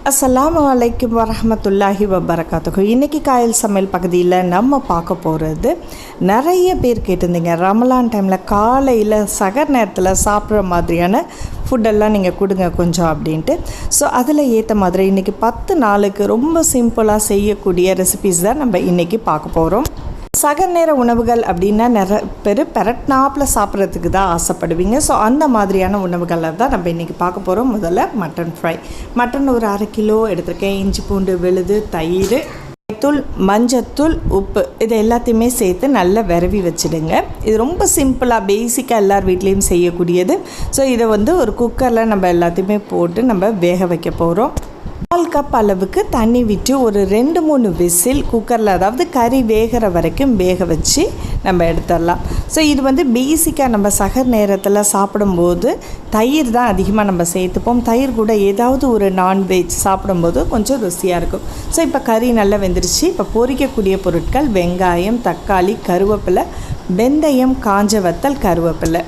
அஸ்ஸலாமு அலைக்கும் வரஹ்மத்துல்லாஹி வபரகாத்துஹு. இன்றைக்கி காயல் சமையல் பகுதியில் நம்ம பார்க்க போகிறது, நிறைய பேர் கேட்டிருந்தீங்க ரமலான் டைமில் காலையில் சகர் நேரத்தில் சாப்பிட்ற மாதிரியான ஃபுட்டெல்லாம் நீங்கள் கொடுங்க கொஞ்சம் அப்படின்ட்டு. ஸோ அதில் ஏற்ற மாதிரி இன்றைக்கி 10 நாளுக்கு ரொம்ப சிம்பிளாக செய்யக்கூடிய ரெசிபீஸ் தான் நம்ம இன்றைக்கி பார்க்க போகிறோம். சகர் நேர உணவுகள் அப்படின்னா நிறைய பேர் பெரட்னாப்பில் சாப்பிட்றதுக்கு தான் ஆசைப்படுவீங்க. ஸோ அந்த மாதிரியான உணவுகளை தான் நம்ம இன்றைக்கி பார்க்க போகிறோம். முதல்ல மட்டன் ஃப்ரை. மட்டன் ஒரு 1/2 கிலோ எடுத்திருக்கேன். இஞ்சி பூண்டு விழுது, தயிர், தூள், மஞ்சத்தூள், உப்பு, இது எல்லாத்தையுமே சேர்த்து நல்லா விரவி வச்சுடுங்க. இது ரொம்ப சிம்பிளாக பேசிக்காக எல்லார் வீட்லேயும் செய்யக்கூடியது. ஸோ இதை ஒரு குக்கரில் நம்ம எல்லாத்தையுமே போட்டு நம்ம வேக வைக்க போகிறோம். 4 கப் அளவுக்கு தண்ணி விட்டு ஒரு 2-3 விசில் குக்கரில், அதாவது கறி வேகிற வரைக்கும் வேக வச்சு நம்ம எடுத்துடலாம். ஸோ இது பேசிக்காக நம்ம சகர் நேரத்தில் சாப்பிடும்போது தயிர் தான் அதிகமாக நம்ம சேர்த்துப்போம். தயிர் கூட ஏதாவது ஒரு நான்வெஜ் சாப்பிடும்போது கொஞ்சம் ருசியாக இருக்கும். ஸோ இப்போ கறி நல்லா வெந்துருச்சு. இப்போ பொரிக்கக்கூடிய பொருட்கள் வெங்காயம், தக்காளி, கருவேப்பிலை, வெந்தயம், காஞ்ச வத்தல், கருவேப்பிலை.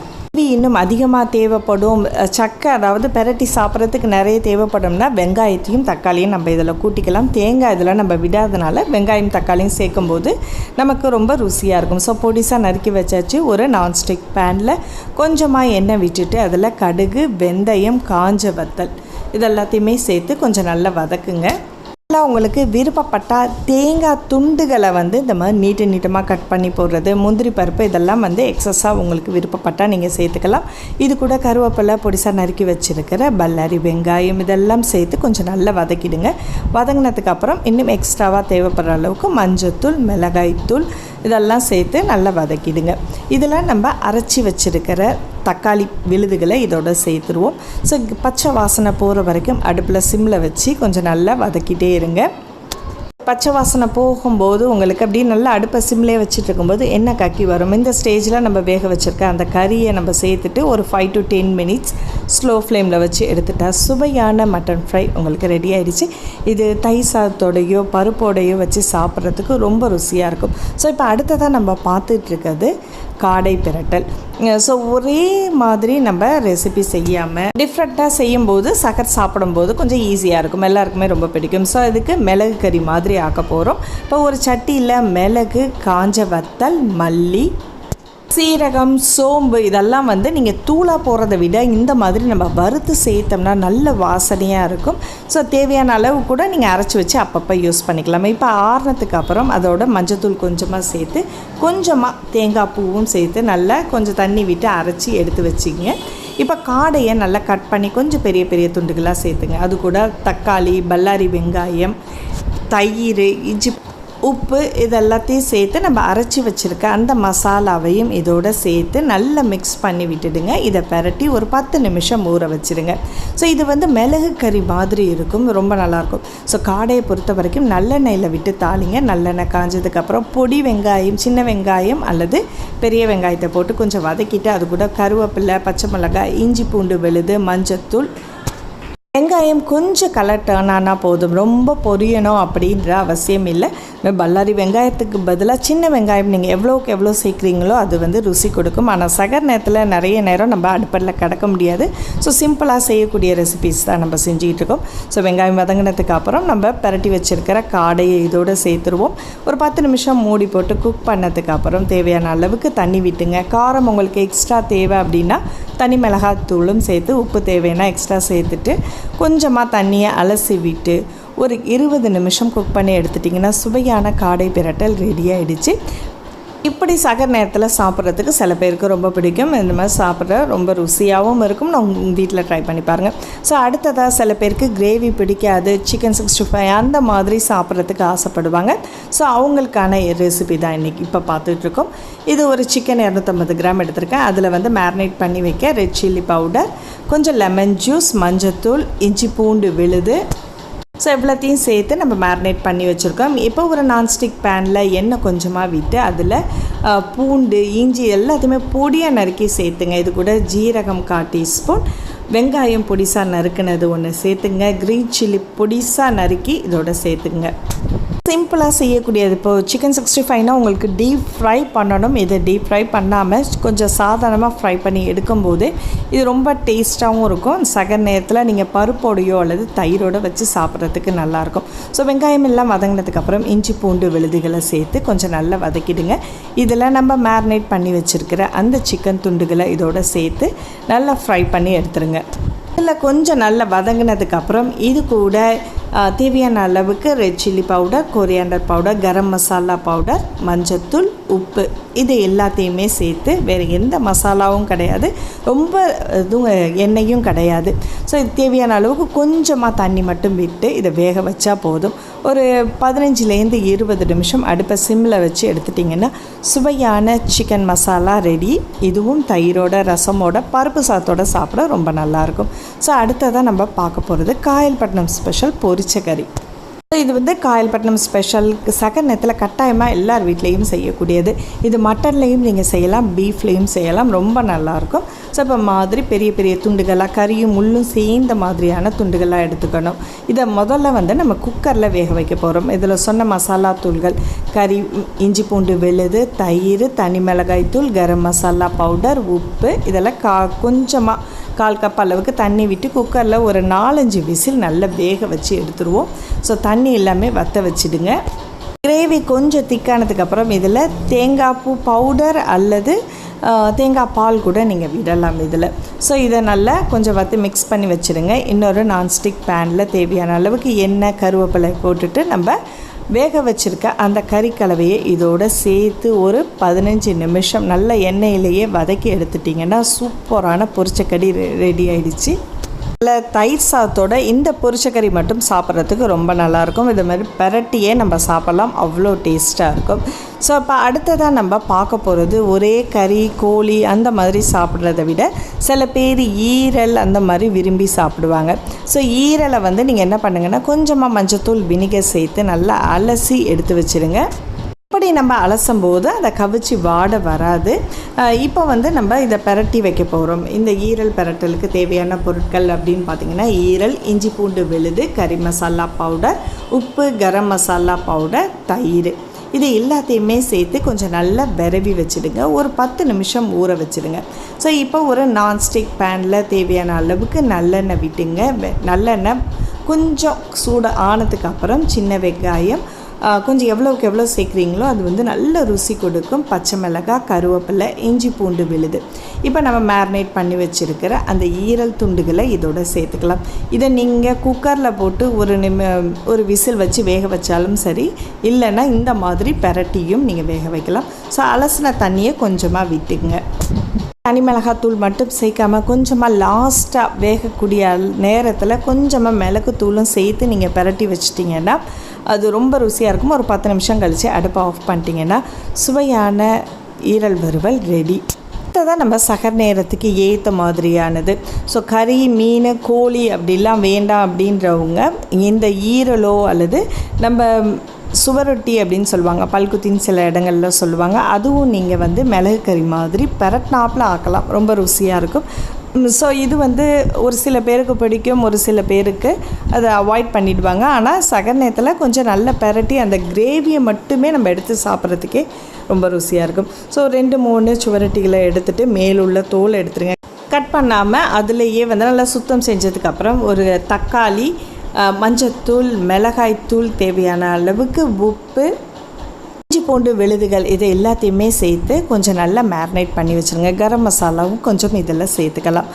இன்னும் அதிகமாக தேவைப்படும் சக்கை, அதாவது பெரட்டி சாப்பிட்றதுக்கு நிறைய தேவைப்படும்னா வெங்காயத்தையும் தக்காளியும் நம்ம இதில் கூட்டிக்கலாம். தேங்காய் இதில் நம்ம விடாதனால வெங்காயம் தக்காளியும் சேர்க்கும்போது நமக்கு ரொம்ப ருசியாக இருக்கும். ஸோ பொடிசாக நறுக்கி வச்சாச்சு. ஒரு நான்ஸ்டிக் பேனில் கொஞ்சமாக எண்ணெய் விட்டுட்டு அதில் கடுகு, வெந்தயம், காஞ்ச வத்தல் இதெல்லாத்தையுமே சேர்த்து கொஞ்சம் நல்லா வதக்குங்க. உங்களுக்கு விருப்பப்பட்டால் தேங்காய் துண்டுகளை இந்த மாதிரி நீட்டமாக கட் பண்ணி போடுறது, முந்திரி பருப்பு இதெல்லாம் எக்ஸஸாக உங்களுக்கு விருப்பப்பட்டால் நீங்கள் சேர்த்துக்கலாம். இது கூட கருவேப்பிலை, பொடிசாக நறுக்கி வச்சுருக்கிற பல்லாரி வெங்காயம் இதெல்லாம் சேர்த்து கொஞ்சம் நல்லா வதக்கிடுங்க. வதங்கினதுக்கப்புறம் இன்னும் எக்ஸ்ட்ராவாக தேவைப்படுற அளவுக்கு மஞ்சத்தூள், மிளகாய்த்தூள் இதெல்லாம் சேர்த்து நல்லா வதக்கிடுங்க. இதில் நம்ம அரைச்சி வச்சுருக்கிற தக்காளி விழுதுகளை இதோட சேர்த்துருவோம். ஸோ பச்சை வாசனை போகிற வரைக்கும் அடுப்பில் சிம்மில் வச்சு கொஞ்சம் நல்லா வதக்கிட்டே இருங்க. பச்சை வாசனை போகும்போது உங்களுக்கு அப்படியே நல்லா அடுப்பை சிம்லேயே வச்சுட்டு இருக்கும்போது எண்ணெய் கக்கி வரும். இந்த ஸ்டேஜில் நம்ம வேக வச்சுருக்க அந்த கறியை நம்ம சேர்த்துட்டு ஒரு 5 to 10 minutes ஸ்லோ ஃப்ளேமில் வச்சு எடுத்துட்டா சுவையான மட்டன் ஃப்ரை உங்களுக்கு ரெடி ஆகிடுச்சு. இது தயிர் சாதத்தோடையோ பருப்போடையோ வச்சு சாப்பிட்றதுக்கு ரொம்ப ருசியாக இருக்கும். ஸோ இப்போ அடுத்ததாக நம்ம பார்த்துட்ருக்கிறது காடை பிரட்டல். ஸோ ஒரே மாதிரி நம்ம ரெசிபி செய்யாமல் டிஃப்ரெண்ட்டாக செய்யும்போது சகர் சாப்பிடும்போது கொஞ்சம் ஈஸியாக இருக்கும், எல்லாருக்குமே ரொம்ப பிடிக்கும். ஸோ அதுக்கு மிளகு கறி மாதிரி ஆக்க போகிறோம். இப்போ ஒரு சட்டியில் மிளகு, காஞ்ச வத்தல், மல்லி, சீரகம், சோம்பு இதெல்லாம் நீங்கள் தூளாக போகிறத விட இந்த மாதிரி நம்ம வறுத்து சேர்த்தோம்னா நல்ல வாசனையாக இருக்கும். ஸோ தேவையான அளவு கூட நீங்கள் அரைச்சி வச்சு அப்பப்போ யூஸ் பண்ணிக்கலாம். இப்போ ஆறுனதுக்கு அப்புறம் அதோட மஞ்சத்தூள் கொஞ்சமாக சேர்த்து கொஞ்சமாக தேங்காய் பூவும் சேர்த்து நல்லா கொஞ்சம் தண்ணி விட்டு அரைச்சி எடுத்து வச்சிங்க. இப்போ காடையை நல்லா கட் பண்ணி கொஞ்சம் பெரிய பெரிய துண்டுகளாக சேர்த்துங்க. அது கூட தக்காளி, பல்லாரி வெங்காயம், தயிர், இஞ்சி, உப்பு இதெல்லாத்தையும் சேர்த்து நம்ம அரைச்சி வச்சுருக்க அந்த மசாலாவையும் இதோடு சேர்த்து நல்லா மிக்ஸ் பண்ணி விட்டுடுங்க. இதை பெரட்டி ஒரு 10 நிமிஷம் ஊற வச்சுருங்க. ஸோ இது மிளகு கறி மாதிரி இருக்கும், ரொம்ப நல்லாயிருக்கும். ஸோ காடையை பொறுத்த வரைக்கும் நல்லெண்ணெயில் விட்டு தாளிங்க. நல்லெண்ணெய் காஞ்சதுக்கப்புறம் பொடி வெங்காயம், சின்ன வெங்காயம் அல்லது பெரிய வெங்காயத்தை போட்டு கொஞ்சம் வதக்கிட்டு அது கூட கருவேப்பிலை, பச்சை மிளகாய், இஞ்சி பூண்டு விழுது, மஞ்சத்தூள், வெங்காயம் கொஞ்சம் கலர் டர்ன் ஆனால் போதும், ரொம்ப பொரியணும் அப்படின்ற அவசியம் இல்லை. பல்லாரி வெங்காயத்துக்கு பதிலாக சின்ன வெங்காயம் நீங்கள் எவ்வளோக்கு எவ்வளோ சேர்க்குறீங்களோ அது ருசி கொடுக்கும். ஆனால் சகர் நேரத்தில் நிறைய நேரம் நம்ம அடுப்பில் கிடக்க முடியாது. ஸோ சிம்பிளாக செய்யக்கூடிய ரெசிபீஸ் தான் நம்ம செஞ்சுக்கிட்டு இருக்கோம். ஸோ வெங்காயம் வதங்கினதுக்கு அப்புறம் நம்ம பரட்டி வச்சுருக்கிற காடையை இதோடு சேர்த்துருவோம். ஒரு 10 நிமிஷம் மூடி போட்டு குக் பண்ணதுக்கு அப்புறம் தேவையான அளவுக்கு தண்ணி விட்டுங்க. காரம் உங்களுக்கு எக்ஸ்ட்ரா தேவை அப்படின்னா தனி மிளகாத்தூளும் சேர்த்து, உப்பு தேவைன்னா எக்ஸ்ட்ரா சேர்த்துட்டு கொஞ்சமாக தண்ணியை அலசி விட்டு ஒரு 20 நிமிஷம் குக் பண்ணி எடுத்துட்டிங்கன்னா சுவையான காடை பிரட்டல் ரெடி ஆகிடுச்சு. இப்படி சகர் நேரத்தில் சாப்பிட்றதுக்கு சில பேருக்கு ரொம்ப பிடிக்கும். இந்த மாதிரி சாப்பிட்ற ரொம்ப ருசியாகவும் இருக்கும். நான் உங்கள் வீட்டில் ட்ரை பண்ணி பாருங்கள். ஸோ அடுத்ததாக சில பேருக்கு கிரேவி பிடிக்காது, சிக்கன் 65 அந்த மாதிரி சாப்பிட்றதுக்கு ஆசைப்படுவாங்க. ஸோ அவங்களுக்கான ரெசிபி தான் இன்றைக்கி இப்போ பார்த்துட்ருக்கோம். இது ஒரு சிக்கன் 250 கிராம் எடுத்திருக்கேன். அதில் மேரினேட் பண்ணி வைக்க ரெட் சில்லி பவுடர், கொஞ்சம் லெமன் ஜூஸ், மஞ்சத்தூள், இஞ்சி பூண்டு விழுது, ஸோ இவ்வளோத்தையும் சேர்த்து நம்ம மேரினேட் பண்ணி வச்சுருக்கோம். இப்போ ஒரு நான்ஸ்டிக் பேனில் எண்ணெய் கொஞ்சமாக விட்டு அதில் பூண்டு, இஞ்சி எல்லாத்தையுமே பொடியாக நறுக்கி சேர்த்துங்க. இது கூட ஜீரகம் 1/4 டீஸ்பூன், வெங்காயம் பொடிசாக நறுக்குனது 1 சேர்த்துங்க, க்ரீன் சில்லி பொடிசாக நறுக்கி இதோட சேர்த்துங்க. சிம்பிளாக செய்யக்கூடியது. இப்போது சிக்கன் 65னா உங்களுக்கு டீப் ஃப்ரை பண்ணணும். இதை டீப் ஃப்ரை பண்ணாமல் கொஞ்சம் சாதாரணமாக ஃப்ரை பண்ணி எடுக்கும்போது இது ரொம்ப டேஸ்ட்டாகவும் இருக்கும். சகர் நேரத்தில் நீங்கள் பருப்போடையோ அல்லது தயிரோடு வச்சு சாப்பிட்றதுக்கு நல்லாயிருக்கும். ஸோ வெங்காயம் எல்லாம் வதங்கினதுக்கப்புறம் இஞ்சி பூண்டு விழுதுகளை சேர்த்து கொஞ்சம் நல்லா வதக்கிடுங்க. இதில் நம்ம மேரினேட் பண்ணி வச்சுருக்கிற அந்த சிக்கன் துண்டுகளை இதோடு சேர்த்து நல்லா ஃப்ரை பண்ணி எடுத்துருங்க. இதில் கொஞ்சம் நல்லா வதங்கினதுக்கப்புறம் இது கூட தேவையான அளவுக்கு red chilli powder, coriander powder, garam masala powder, மஞ்சத்தூள், உப்பு இது எல்லாத்தையுமே சேர்த்து வேறு எந்த மசாலாவும் கிடையாது, ரொம்ப இதுவும் எண்ணெயும் கிடையாது. ஸோ இது தேவையான அளவுக்கு கொஞ்சமாக தண்ணி மட்டும் விட்டு இதை வேக வச்சா போதும். ஒரு 15லேருந்து 20 நிமிஷம் அடுப்பை சிம்மில் வச்சு எடுத்துட்டிங்கன்னா சுவையான சிக்கன் மசாலா ரெடி. இதுவும் தயிரோட, ரசமோட, பருப்பு சாதத்தோடு சாப்பிட ரொம்ப நல்லாயிருக்கும். ஸோ அடுத்ததாக நம்ம பார்க்க போகிறது காயல்பட்டினம் ஸ்பெஷல் பொரிச்ச கறி. இது வந்து காயல்பட்டினம் ஸ்பெஷல் சகர் நேரத்தில் கட்டாயமாக எல்லார் வீட்லேயும் செய்யக்கூடியது. இது மட்டன்லேயும் நீங்கள் செய்யலாம், பீஃப்லேயும் செய்யலாம், ரொம்ப நல்லாயிருக்கும். ஸோ இப்போ மாதிரி பெரிய பெரிய துண்டுகளாக கறியும் முள்ளும் சேர்ந்த மாதிரியான துண்டுகளாக எடுத்துக்கணும். இதை முதல்ல வந்து நம்ம குக்கரில் வேக வைக்க போகிறோம். இதில் சொன்ன மசாலா தூள்கள் கறி, இஞ்சி பூண்டு விழுது, தயிர், தனி மிளகாய் தூள், கரம் மசாலா பவுடர், உப்பு இதெல்லாம் கொஞ்சமாக 1/4 கப் அளவுக்கு தண்ணி விட்டு குக்கரில் ஒரு 4-5 விசில் நல்லா வேக வச்சு எடுத்துருவோம். ஸோ தண்ணி எல்லாமே வற்ற வச்சுடுங்க. கிரேவி கொஞ்சம் திக்கானதுக்கப்புறம் இதில் தேங்காய் பூ பவுடர் அல்லது தேங்காய் பால் கூட நீங்கள் விடலாம் இதில். ஸோ இதை நல்லா கொஞ்சம் வற்று மிக்ஸ் பண்ணி வச்சுடுங்க. இன்னொரு நான்ஸ்டிக் பேனில் தேவையான அளவுக்கு எண்ணெய், கருவேப்பிலை போட்டுட்டு நம்ம வேக வச்சுருக்க அந்த கறி கலவையை இதோடு சேர்த்து ஒரு 15 நிமிஷம் நல்ல எண்ணெயிலேயே வதக்கி எடுத்துட்டிங்கன்னா சூப்பரான பொரிச்சக்கறி ரெடி ஆகிடுச்சு. இல்லை தயிர் சாதத்தோட இந்த பொரிச்சக்கறி மட்டும் சாப்பிட்றதுக்கு ரொம்ப நல்லாயிருக்கும். இது மாதிரி பெரட்டியே நம்ம சாப்பிட்லாம், அவ்வளோ டேஸ்ட்டாக இருக்கும். ஸோ இப்போ அடுத்ததாக நம்ம பார்க்க போகிறது ஒரே கறி, கோழி அந்த மாதிரி சாப்பிட்றத விட சில பேர் ஈரல் அந்த மாதிரி விரும்பி சாப்பிடுவாங்க. ஸோ ஈரலை வந்து நீங்கள் என்ன பண்ணுங்கன்னா கொஞ்சமாக மஞ்சத்தூள், வினிகர் சேர்த்து நல்லா அலசி எடுத்து வச்சுருங்க. இப்படி நம்ம அலசும் போது அதை கவிச்சி வாட வராது. இப்போ வந்து நம்ம இதை பெரட்டி வைக்க போகிறோம். இந்த ஈரல் பெரட்டலுக்கு தேவையான பொருட்கள் அப்படின்னு பார்த்திங்கன்னா ஈரல், இஞ்சி பூண்டு விழுது, கறி மசாலா பவுடர், உப்பு, கரம் மசாலா பவுடர், தயிர் இது எல்லாத்தையுமே சேர்த்து கொஞ்சம் நல்லா விரவி வச்சுடுங்க. ஒரு 10 நிமிஷம் ஊற வச்சுடுங்க. ஸோ இப்போ ஒரு நான்ஸ்டிக் பேனில் தேவையான அளவுக்கு நல்லெண்ணெய் விட்டுங்க. நல்லெண்ணெய் கொஞ்சம் சூடு ஆனதுக்கு அப்புறம் சின்ன வெங்காயம் கொஞ்சம் எவ்வளோக்கு எவ்வளோ சேர்க்குறீங்களோ அது வந்து நல்ல ருசி கொடுக்கும். பச்சை மிளகாய், கருவேப்பிலை, இஞ்சி பூண்டு விழுது. இப்போ நம்ம மேரினேட் பண்ணி வச்சுருக்கிற அந்த ஈரல் துண்டுகளை இதோட சேர்த்துக்கலாம். இதை நீங்கள் குக்கரில் போட்டு ஒரு விசில் வச்சு வேக வச்சாலும் சரி, இல்லைன்னா இந்த மாதிரி பெரட்டியும் நீங்கள் வேக வைக்கலாம். ஸோ அலசின தண்ணியை கொஞ்சமாக விட்டுங்க. தனி மிளகாத்தூள் மட்டும் சேர்க்காமல் கொஞ்சமாக லாஸ்ட்டாக வேகக்கூடிய நேரத்தில் கொஞ்சமாக மிளகுத்தூளும் சேர்த்து நீங்கள் பெரட்டி வச்சிட்டிங்கன்னா அது ரொம்ப ருசியாக இருக்கும். ஒரு 10 நிமிஷம் கழித்து அடுப்பை ஆஃப் பண்ணிட்டீங்கன்னா சுவையான ஈரல் வறுவல் ரெடி. தான் நம்ம சகர் நேரத்துக்கு ஏற்ற மாதிரியானது. ஸோ கறி, மீன், கோழி அப்படிலாம் வேண்டாம் அப்படின்றவங்க இந்த ஈரலோ அல்லது நம்ம சுவரொட்டி அப்படின்னு சொல்லுவாங்க, பல்குத்தின்னு சில இடங்களில் சொல்லுவாங்க, அதுவும் நீங்கள் வந்து மிளகு கறி மாதிரி பெரட்னாப்பில் ஆக்கலாம், ரொம்ப ருசியாக இருக்கும். ஸோ இது வந்து ஒரு சில பேருக்கு பிடிக்கும், ஒரு சில பேருக்கு அதை அவாய்ட் பண்ணிவிடுவாங்க. ஆனால் சகர் நேரத்தில் கொஞ்சம் நல்ல பெரட்டி அந்த கிரேவியை மட்டுமே நம்ம எடுத்து சாப்பிட்றதுக்கே ரொம்ப ருசியாக இருக்கும். ஸோ 2-3 சுவரொட்டிகளை எடுத்துகிட்டு மேலுள்ள தோல் எடுத்துருங்க. கட் பண்ணாமல் அதுலேயே வந்து நல்லா சுத்தம் செஞ்சதுக்கப்புறம் ஒரு தக்காளி, மஞ்சத்தூள், மிளகாய்த்தூள், தேவையான அளவுக்கு உப்பு, இஞ்சி பூண்டு விழுதுகள் இது எல்லாத்தையுமே சேர்த்து கொஞ்சம் நல்லா மேரினேட் பண்ணி வச்சுருங்க. கரம் மசாலாவும் கொஞ்சம் இதில் சேர்த்துக்கலாம்.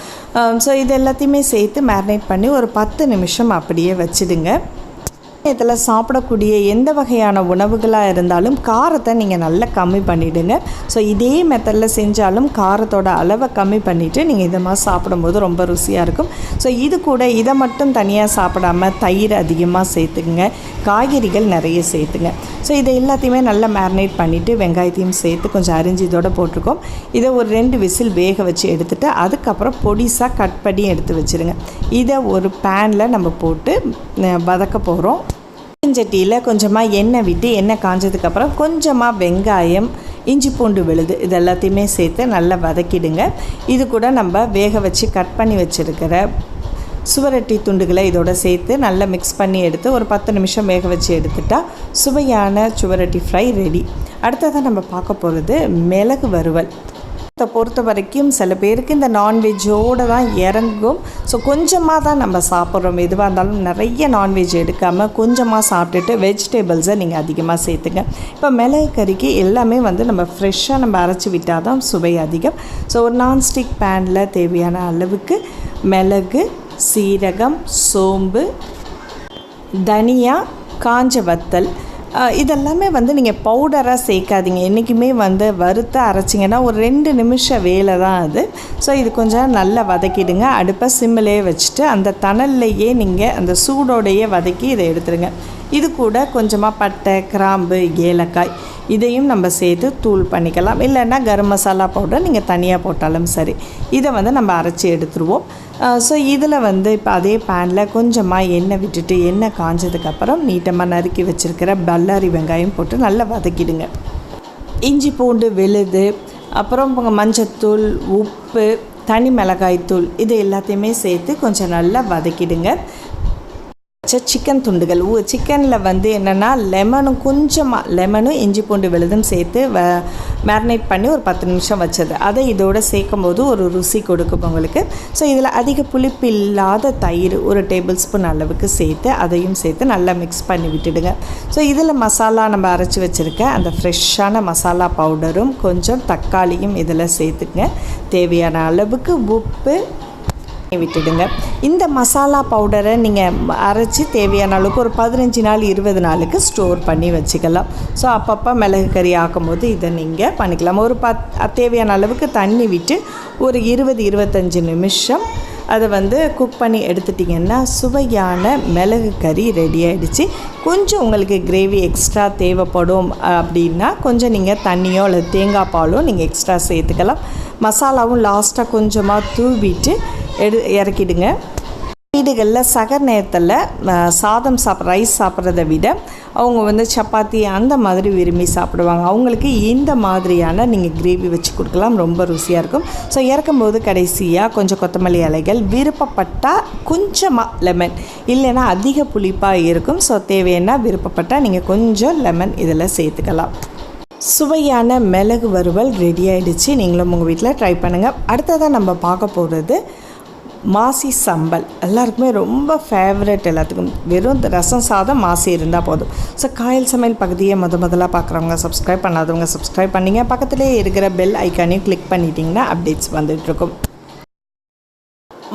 ஸோ இது எல்லாத்தையுமே சேர்த்து மேரினேட் பண்ணி ஒரு 10 நிமிஷம் அப்படியே வச்சுடுங்க. இதில் சாப்பிடக்கூடிய எந்த வகையான உணவுகளாக இருந்தாலும் காரத்தை நீங்கள் நல்லா கம்மி பண்ணிவிடுங்க. ஸோ இதே மெத்தடில் செஞ்சாலும் காரத்தோட அளவை கம்மி பண்ணிவிட்டு நீங்கள் இதை மாதிரி சாப்பிடும்போது ரொம்ப ருசியாக இருக்கும். ஸோ இது கூட இதை மட்டும் தனியாக சாப்பிடாமல் தயிர் அதிகமாக சேர்த்துக்குங்க, காய்கறிகள் நிறைய சேர்த்துங்க. ஸோ இதை எல்லாத்தையுமே நல்லா மேரினேட் பண்ணிவிட்டு வெங்காயத்தையும் சேர்த்து கொஞ்சம் அரிஞ்சு இதோடு போட்டிருக்கோம். இதை ஒரு 2 விசில் வேக வச்சு எடுத்துகிட்டு அதுக்கப்புறம் பொடிசாக கட் பண்ணி எடுத்து வச்சுருங்க. இதை ஒரு பேனில் நம்ம போட்டு வதக்க போகிறோம். சட்டியில் கொஞ்சமாக எண்ணெய் விட்டு எண்ணெய் காஞ்சதுக்கப்புறம் கொஞ்சமாக வெங்காயம், இஞ்சி பூண்டு விழுது இது எல்லாத்தையுமே சேர்த்து நல்லா வதக்கிடுங்க. இது கூட நம்ம வேக வச்சு கட் பண்ணி வச்சுருக்கிற சுவரொட்டி துண்டுகளை இதோட சேர்த்து நல்லா மிக்ஸ் பண்ணி எடுத்து ஒரு 10 நிமிஷம் வேக வச்சு எடுத்துட்டால் சுவையான சுவரொட்டி ஃப்ரை ரெடி. அடுத்ததாக நம்ம பார்க்க போகிறது மிளகு வறுவல். பொறுத்த வரைக்கும் சில பேருக்கு இந்த நான்வெஜ்ஜோடு தான் இறங்கும். ஸோ கொஞ்சமாக தான் நம்ம சாப்பிட்றோம். எதுவாக இருந்தாலும் நிறைய நான்வெஜ் எடுக்காமல் கொஞ்சமாக சாப்பிட்டுட்டு வெஜிடபிள்ஸை நீங்கள் அதிகமாக சேர்த்துங்க. இப்போ மிளகு கறிக்கு எல்லாமே நம்ம ஃப்ரெஷ்ஷாக நம்ம அரைச்சி விட்டால் தான் சுவை அதிகம். ஸோ ஒரு நான்ஸ்டிக் பேனில் தேவையான அளவுக்கு மிளகு, சீரகம், சோம்பு, தனியா, காஞ்ச வத்தல் இதெல்லாமே நீங்கள் பவுடராக சேர்க்காதீங்க. என்றைக்குமே வறுத்து அரைச்சிங்கன்னா ஒரு 2 நிமிஷம் வேலை தான் அது. ஸோ இது கொஞ்சம் நல்லா வதக்கிடுங்க. அடுப்பை சிம்மிலே வச்சுட்டு அந்த தணல்லையே நீங்கள் அந்த சூடோடையே வதக்கி இதை எடுத்துருங்க. இது கூட கொஞ்சமாக பட்டை, கிராம்பு, ஏலக்காய் இதையும் நம்ம சேர்த்து தூள் பண்ணிக்கலாம். இல்லைன்னா கரம் மசாலா பவுடர் நீங்கள் தனியாக போட்டாலும் சரி. இதை நம்ம அரைச்சி எடுத்துருவோம். ஸோ இதில் இப்போ அதே பேனில் கொஞ்சமாக எண்ணெய் விட்டுட்டு எண்ணெய் காஞ்சதுக்கப்புறம் நீட்டமாக நறுக்கி வச்சுருக்கிற பல்லாரி வெங்காயம் போட்டு நல்லா வதக்கிடுங்க. இஞ்சி பூண்டு விழுது, அப்புறம் மஞ்சத்தூள், உப்பு, தனி மிளகாய்த்தூள் இது எல்லாத்தையுமே சேர்த்து கொஞ்சம் நல்லா வதக்கிடுங்க. சிக்கன் துண்டுகள் சிக்கனில் என்னென்னா லெமனும் இஞ்சி பூண்டு விழுதும் சேர்த்து மேரினேட் பண்ணி ஒரு 10 நிமிஷம் வச்சது அதை இதோடு சேர்க்கும்போது ஒரு ருசி கொடுக்கும் உங்களுக்கு. ஸோ இதில் அதிக புளிப்பு இல்லாத தயிர் ஒரு டேபிள் ஸ்பூன் அளவுக்கு சேர்த்து அதையும் சேர்த்து நல்லா மிக்ஸ் பண்ணி விட்டுடுங்க. ஸோ இதில் மசாலா நம்ம அரைச்சி வச்சுருக்க அந்த ஃப்ரெஷ்ஷான மசாலா பவுடரும் கொஞ்சம் தக்காளியும் இதில் சேர்த்துங்க. தேவையான அளவுக்கு உப்பு விட்டுடுங்க. இந்த மசாலா பவுடரை நீங்கள் அரைச்சி தேவையான அளவுக்கு ஒரு 15 நாள் 20 நாளுக்கு ஸ்டோர் பண்ணி வச்சுக்கலாம். ஸோ அப்பப்போ மிளகு கறி ஆக்கும்போது இதை நீங்கள் பண்ணிக்கலாம். ஒரு தேவையான அளவுக்கு தண்ணி விட்டு ஒரு 20-25 நிமிஷம் அதை குக் பண்ணி எடுத்துட்டிங்கன்னா சுவையான மிளகு கறி ரெடி ஆகிடுச்சு. கொஞ்சம் உங்களுக்கு கிரேவி எக்ஸ்ட்ரா தேவைப்படும் அப்படின்னா கொஞ்சம் நீங்கள் தண்ணியோ அல்லது தேங்காய் பாலோ நீங்கள் எக்ஸ்ட்ரா சேர்த்துக்கலாம். மசாலாவும் லாஸ்ட்டாக கொஞ்சமாக தூவிட்டு இறக்கிடுங்க. வீடுகளில் சகர் நேரத்தில் சாதம் ரைஸ் சாப்பிட்றத விட அவங்க சப்பாத்தி அந்த மாதிரி விரும்பி சாப்பிடுவாங்க. அவங்களுக்கு இந்த மாதிரியான நீங்கள் கிரேவி வச்சு கொடுக்கலாம், ரொம்ப ருசியாக இருக்கும். ஸோ இறக்கும்போது கடைசியாக கொஞ்சம் கொத்தமல்லி இலைகள், விருப்பப்பட்டால் கொஞ்சமாக லெமன், இல்லைன்னா அதிக புளிப்பாக இருக்கும். ஸோ தேவைன்னா விருப்பப்பட்டால் நீங்கள் கொஞ்சம் லெமன் இதில் சேர்த்துக்கலாம். சுவையான மிளகு வறுவல் ரெடி ஆகிடுச்சு. நீங்களும் உங்கள் வீட்டில் ட்ரை பண்ணுங்கள். அடுத்ததாக நம்ம பார்க்க போகிறது மாசி சம்பல். எல்லாருக்குமே ரொம்ப ஃபேவரட். எல்லாத்துக்கும் வெறும் ரசம் சாதம் மாசி இருந்தால் போதும். ஸோ காயல் சமையல் பகுதியை முதலாக பார்க்குறவங்க சப்ஸ்கிரைப் பண்ணாதவங்க சப்ஸ்கிரைப் பண்ணிங்க. பக்கத்துலேயே இருக்கிற பெல் ஐக்கானையும் கிளிக் பண்ணிட்டீங்கன்னா அப்டேட்ஸ் வந்துட்டுருக்கும்.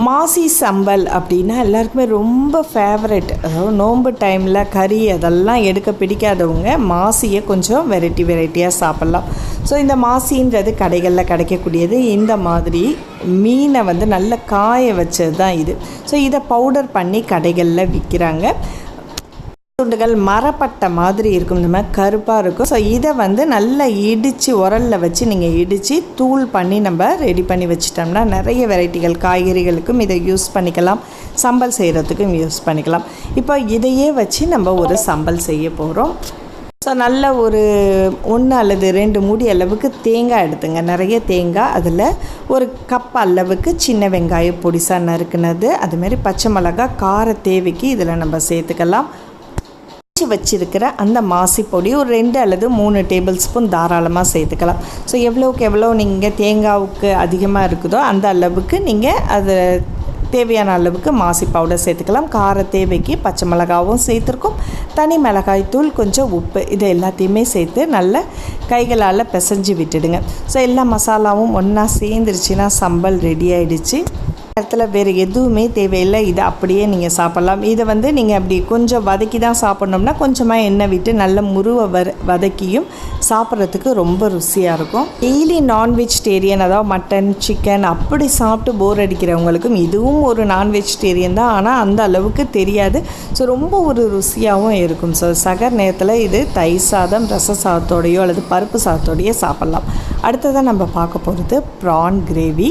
மாசி சம்பல் அப்படின்னா எல்லாருக்குமே ரொம்ப ஃபேவரட். அதாவது நோன்பு டைமில் கறி அதெல்லாம் எடுக்க பிடிக்காதவங்க மாசியை கொஞ்சம் வெரைட்டியாக சாப்பிட்லாம். ஸோ இந்த மாசின்றது கடைகளில் கிடைக்கக்கூடியது. இந்த மாதிரி மீனை நல்லா காய வச்சது தான் இது. ஸோ இதை பவுடர் பண்ணி கடைகளில் விற்கிறாங்க. துண்டுகள் மரப்பட்ட மாதிரி இருக்கும், இந்த மாதிரி கருப்பாக இருக்கும். ஸோ இதை நல்லா இடித்து உரலில் வச்சு நீங்கள் இடித்து தூள் பண்ணி நம்ம ரெடி பண்ணி வச்சிட்டோம்னா நிறைய வெரைட்டிகள் காய்கறிகளுக்கும் இதை யூஸ் பண்ணிக்கலாம், சம்பல் செய்கிறதுக்கும் யூஸ் பண்ணிக்கலாம். இப்போ இதையே வச்சு நம்ம ஒரு சம்பல் செய்ய போகிறோம். ஸோ நல்ல ஒரு 1 அல்லது 2 மூடி அளவுக்கு தேங்காய் எடுத்துங்க. நிறைய தேங்காய், அதில் ஒரு கப் அளவுக்கு சின்ன வெங்காயம் பொடிசாக நறுக்குனது, அதுமாரி பச்சை மிளகாய் கார தேவைக்கு இதில் நம்ம சேர்த்துக்கலாம். வச்சிருக்கிற அந்த மாசி பொடி ஒரு 2 அல்லது 3 டேபிள் ஸ்பூன் தாராளமாக சேர்த்துக்கலாம். ஸோ எவ்வளோக்கு எவ்வளோ நீங்கள் தேங்காவுக்கு அதிகமாக இருக்குதோ அந்த அளவுக்கு நீங்கள் அது தேவையான அளவுக்கு மாசி பவுடர் சேர்த்துக்கலாம். கார தேவைக்கு பச்சை மிளகாவும் சேர்த்துருக்கோம், தனி மிளகாய் தூள், கொஞ்சம் உப்பு, இது எல்லாத்தையுமே சேர்த்து நல்லா கைகளால் பிசைஞ்சு விட்டுடுங்க. ஸோ எல்லா மசாலாவும் ஒன்றா சேர்ந்துருச்சுன்னா சம்பல் ரெடி ஆகிடுச்சு. நேரத்தில் வேறு எதுவுமே தேவையில்லை, இதை அப்படியே நீங்கள் சாப்பிட்லாம். இதை நீங்கள் அப்படி கொஞ்சம் வதக்கி தான் சாப்பிட்ணோம்னா கொஞ்சமாக எண்ணெய் விட்டு நல்ல வதக்கியும் சாப்பிட்றதுக்கு ரொம்ப ருசியாக இருக்கும். டெய்லி நான்வெஜிடேரியன், அதாவது மட்டன், சிக்கன் அப்படி சாப்பிட்டு போர் அடிக்கிறவங்களுக்கும் இதுவும் ஒரு நான்வெஜிடேரியன் தான், ஆனால் அந்த அளவுக்கு தெரியாது. ஸோ ரொம்ப ஒரு ருசியாகவும் இருக்கும். ஸோ சகர் நேரத்தில் இது தயிர் சாதம், ரச சாதத்தோடையோ அல்லது பருப்பு சாதத்தோடையோ சாப்பிட்லாம். அடுத்ததாக நம்ம பார்க்க போகிறது ப்ரான் கிரேவி.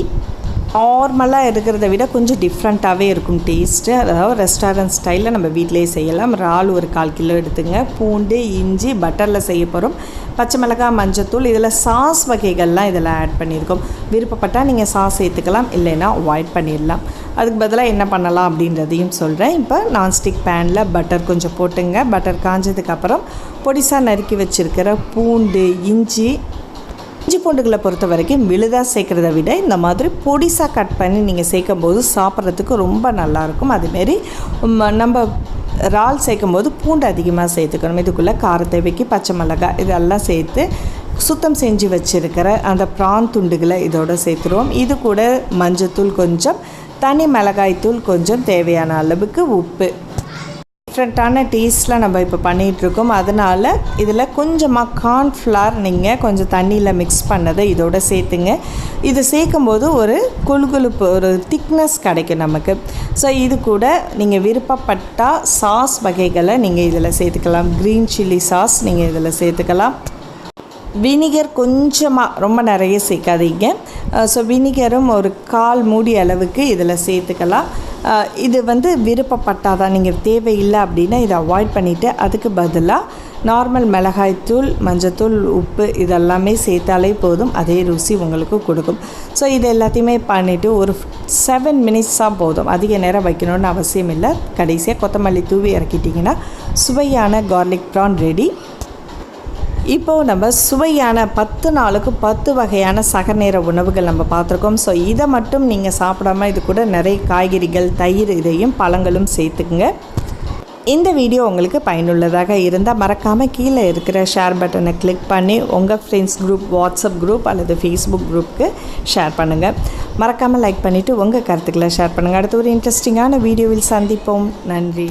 நார்மலாக இருக்கிறத விட கொஞ்சம் டிஃப்ரெண்ட்டாகவே இருக்கும் டேஸ்ட்டு. அதாவது ரெஸ்டாரண்ட் ஸ்டைலில் நம்ம வீட்டிலேயே செய்யலாம். இறால் ஒரு 1/4 கிலோ எடுத்துங்க. பூண்டு, இஞ்சி, பட்டரில் செய்ய போகிறோம். பச்சை மிளகாய், மஞ்சத்தூள், இதில் சாஸ் வகைகள்லாம் இதில் ஆட் பண்ணியிருக்கோம். விருப்பப்பட்டால் நீங்கள் சாஸ் சேர்த்துக்கலாம், இல்லைன்னா அவாய்ட் பண்ணிடலாம். அதுக்கு பதிலாக என்ன பண்ணலாம் அப்படின்றதையும் சொல்கிறேன். இப்போ நான்ஸ்டிக் பேனில் பட்டர் கொஞ்சம் போட்டுங்க. பட்டர் காஞ்சதுக்கப்புறம் பொடிசாக நறுக்கி வச்சுருக்கிற பூண்டு, இஞ்சி பூண்டுகளை பொறுத்த வரைக்கும் விழுதாக சேர்க்குறத விட இந்த மாதிரி பொடிசாக கட் பண்ணி நீங்கள் சேர்க்கும்போது சாப்பிட்றதுக்கு ரொம்ப நல்லாயிருக்கும். அதுமாரி நம்ம இறால் சேர்க்கும்போது பூண்டு அதிகமாக சேர்த்துக்கணும். இதுக்குள்ளே கார தேவைக்கு பச்சை மிளகாய் இதெல்லாம் சேர்த்து சுத்தம் செஞ்சு வச்சுருக்கிற அந்த ப்ரான் துண்டுகளை இதோடு சேர்த்துருவோம். இது கூட மஞ்சத்தூள் கொஞ்சம், தனி மிளகாய்த்தூள் கொஞ்சம், தேவையான அளவுக்கு உப்பு. டிஃப்ரெண்ட்டான டேஸ்ட்டில் நம்ம இப்போ பண்ணிகிட்ருக்கோம். அதனால் இதில் கொஞ்சமாக கார்ன்ஃப்ளவர் நீங்கள் கொஞ்சம் தண்ணியில் மிக்ஸ் பண்ணதை இதோட சேர்த்துங்க. இது சேர்க்கும்போது ஒரு கொழுகொழுப்பு, ஒரு திக்னஸ் கிடைக்கும் நமக்கு. ஸோ இது கூட நீங்கள் விருப்பப்பட்டால் சாஸ் வகைகளை நீங்கள் இதில் சேர்த்துக்கலாம். க்ரீன் சில்லி சாஸ் நீங்கள் இதில் சேர்த்துக்கலாம். வினிகர் கொஞ்சமாக, ரொம்ப நிறைய சேர்க்காதீங்க. ஸோ வினிகரும் ஒரு 1/4 மூடி அளவுக்கு இதில் சேர்த்துக்கலாம். இது விருப்பப்பட்டால் தான், நீங்கள் தேவையில்லை அப்படின்னா இதை அவாய்ட் பண்ணிவிட்டு அதுக்கு பதிலாக நார்மல் மிளகாய்த்தூள், மஞ்சத்தூள், உப்பு இதெல்லாமே சேர்த்தாலே போதும். அதே ருசி உங்களுக்கு கொடுக்கும். ஸோ இது எல்லாத்தையுமே பண்ணிவிட்டு ஒரு 7 மினிட்ஸாக போதும். அதிக நேரம் வைக்கணும்னு அவசியம் இல்லை. கடைசியாக கொத்தமல்லி தூவி இறக்கிட்டிங்கன்னா சுவையான கார்லிக் ப்ரான் ரெடி. இப்போது நம்ம சுவையான 10 நாளுக்கு 10 வகையான சகர் நேர உணவுகள் நம்ம பார்த்துருக்கோம். ஸோ இதை மட்டும் நீங்கள் சாப்பிடாமல் இது கூட நிறைய காய்கறிகள், தயிர், இதையும் பழங்களும் சேர்த்துக்குங்க. இந்த வீடியோ உங்களுக்கு பயனுள்ளதாக இருந்தால் மறக்காமல் கீழே இருக்கிற ஷேர் பட்டனை கிளிக் பண்ணி உங்கள் ஃப்ரெண்ட்ஸ் குரூப், வாட்ஸ்அப் குரூப் அல்லது ஃபேஸ்புக் குரூப்புக்கு ஷேர் பண்ணுங்கள். மறக்காமல் லைக் பண்ணிவிட்டு உங்கள் கருத்துக்களை ஷேர் பண்ணுங்கள். அடுத்து ஒரு இன்ட்ரெஸ்டிங்கான வீடியோவில் சந்திப்போம். நன்றி.